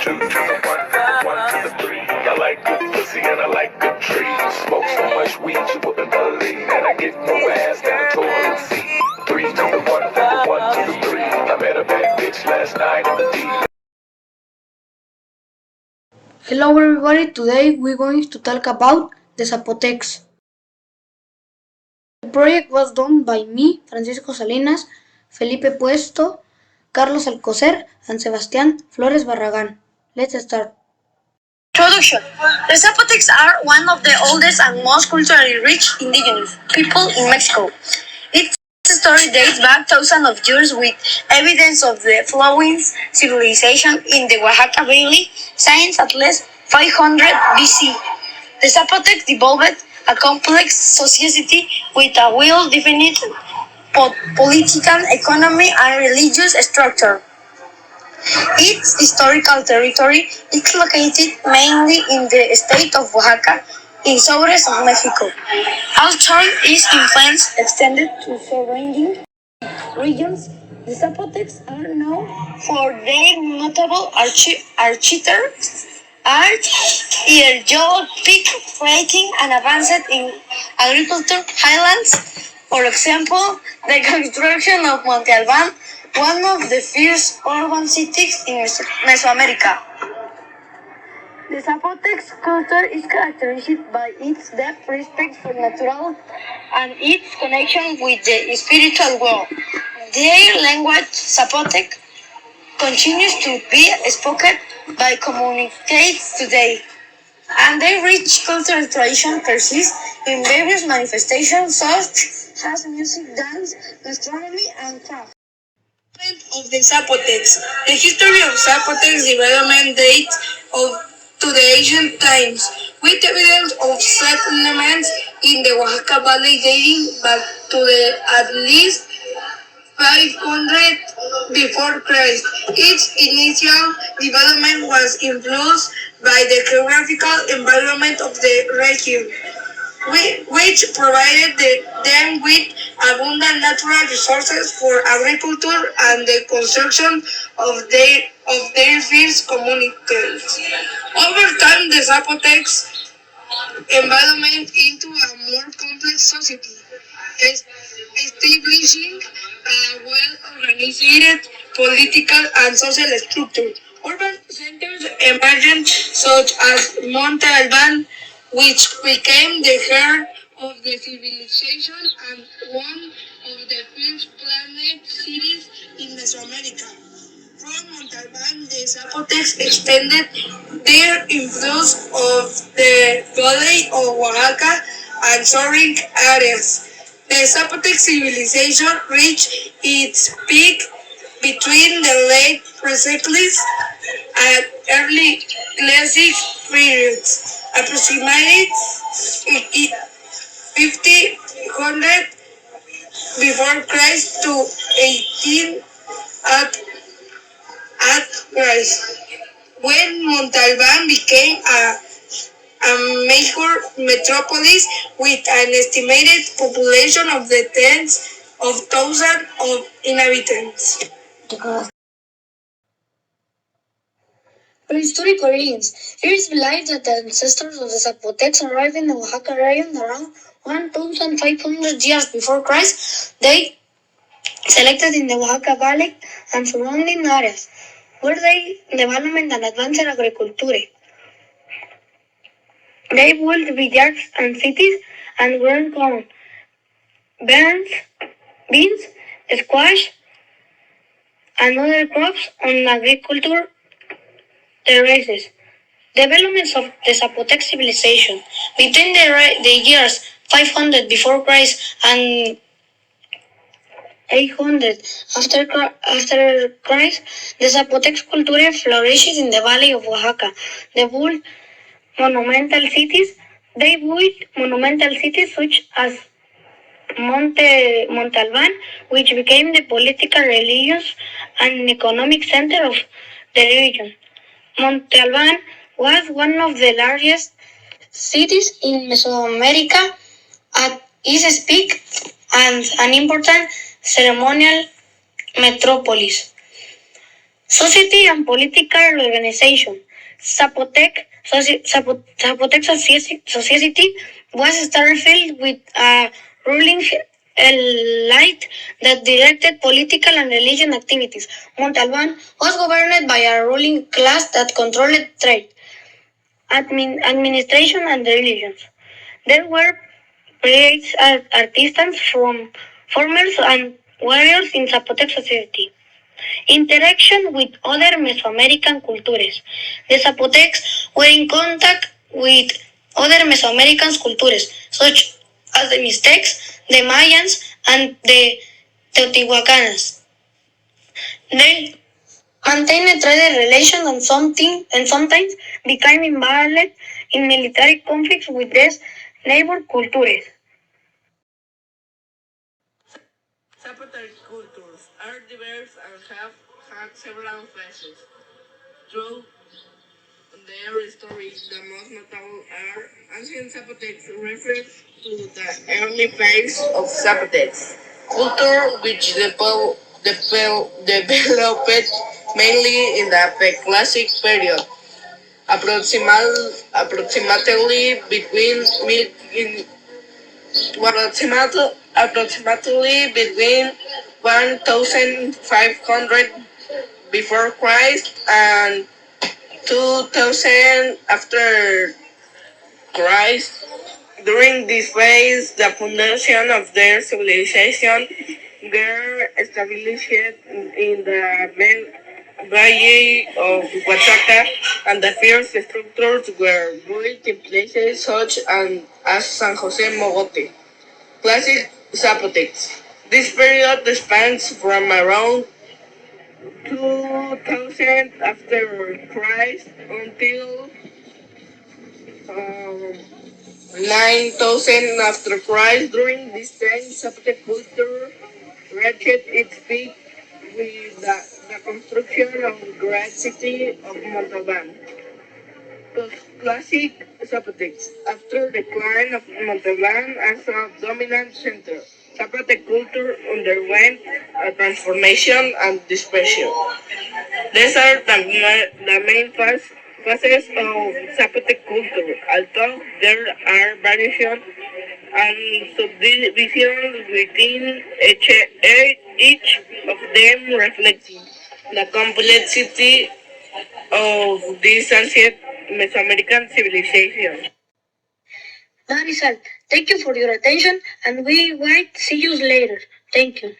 Two to the one to the three. I like good pussy and I like good trees. Smoke so much weed you wouldn't believe. And I get more ass than a toilet seat. Three to the one to the three. I met a bad bitch last night in the D. Hello everybody, today we're going to talk about the zapotecs. The project was done by me, Francisco Salinas, Felipe Puesto, Carlos Alcocer, and Sebastián Flores Barragán. Let's start. Introduction. The zapotecs are one of the oldest and most culturally rich indigenous people in Mexico. Its story dates back thousands of years with evidence of the flowing civilization in the Oaxaca Valley since at least 500 BC. The zapotecs developed a complex society with a well-defined political, economic, and religious structure. Its historical territory is located mainly in the state of Oaxaca, in southern Mexico. Although its influence extended to surrounding regions, the zapotecs are known for their notable architecture, art, geographic writing, and advanced in agriculture highlands. For example, the construction of Monte Albán, one of the first urban cities in Mesoamerica. The Zapotecs culture is characterized by its deep respect for natural and its connection with the spiritual world. Their language, Zapotec, continues to be spoken by communities today, and their rich cultural tradition persists in various manifestations such as music, dance, gastronomy, and craft. Of the Zapotecs. The history of Zapotecs development dates to the ancient times, with evidence of settlements in the Oaxaca Valley dating back to at least 500 before Christ. Its initial development was influenced by the geographical environment of the region, which provided them with abundant natural resources for agriculture and the construction of their first communities. Over time, the Zapotecs development into a more complex society, establishing a well-organized political and social structure. Urban centers emerged, such as Monte Albán, which became the heart of the civilization and one of the first planned cities in Mesoamerica. From Monte Albán, the Zapotecs extended their influence of the valley of Oaxaca and surrounding areas. The Zapotec civilization reached its peak between the late Preclassic and early Classic periods, approximately 1500 before Christ to 18 at Christ, when Monte Albán became a major metropolis with an estimated population of the tens of thousands of inhabitants. Prehistoric origins. It is believed that the ancestors of the Zapotecs arrived in the Oaxaca region around 1,500 years before Christ. They selected in the Oaxaca Valley and surrounding areas, where they developed and advanced agriculture. They built villages and cities and grown corn, beans, squash, and other crops on agriculture terraces. Developments of the Zapotec civilization between the years 500 before Christ and 800 after Christ, the Zapotec culture flourished in the valley of Oaxaca. They built monumental cities such as Monte Albán, which became the political, religious, and economic center of the region. Monte Albán was one of the largest cities in Mesoamerica at its peak and an important ceremonial metropolis. Society and political organization. Zapotec society was started with a ruling elite that directed political and religious activities. Montalban was governed by a ruling class that controlled trade, administration, and religions. There were priests, artisans, from farmers, and warriors in Zapotec society. Interaction with other Mesoamerican cultures. The Zapotecs were in contact with other Mesoamerican cultures, such as the Mixtecs, the Mayans, and the Teotihuacanas. They maintained trade relations and sometimes became involved in military conflicts with these neighbor cultures. Zapotec cultures are diverse and have had several phases. Through their story, the most notable are ancient Zapotecs refers to the early phase of Zapotecs culture, which developed mainly in the pre-classic period, approximately between approximately between 1500 before Christ and 2000 after Christ. During this phase, the foundation of their civilization were established in the Valley of Oaxaca, and the first structures were built in places such as San Jose Mogote. Classic Zapotecs. This period spans from around 2000 after Christ until 9000 after Christ. During this time, Zapotec culture reached its peak with the construction of the great city of Montalban. Classic Zapotecs. After the decline of Montalban as a dominant center, Zapotec culture underwent a transformation and dispersion. These are the main phases of Zapotec culture, although there are variations and subdivisions within each of them reflecting the complexity of this ancient Mesoamerican civilization. That is all. Thank you for your attention, and we might see you later. Thank you.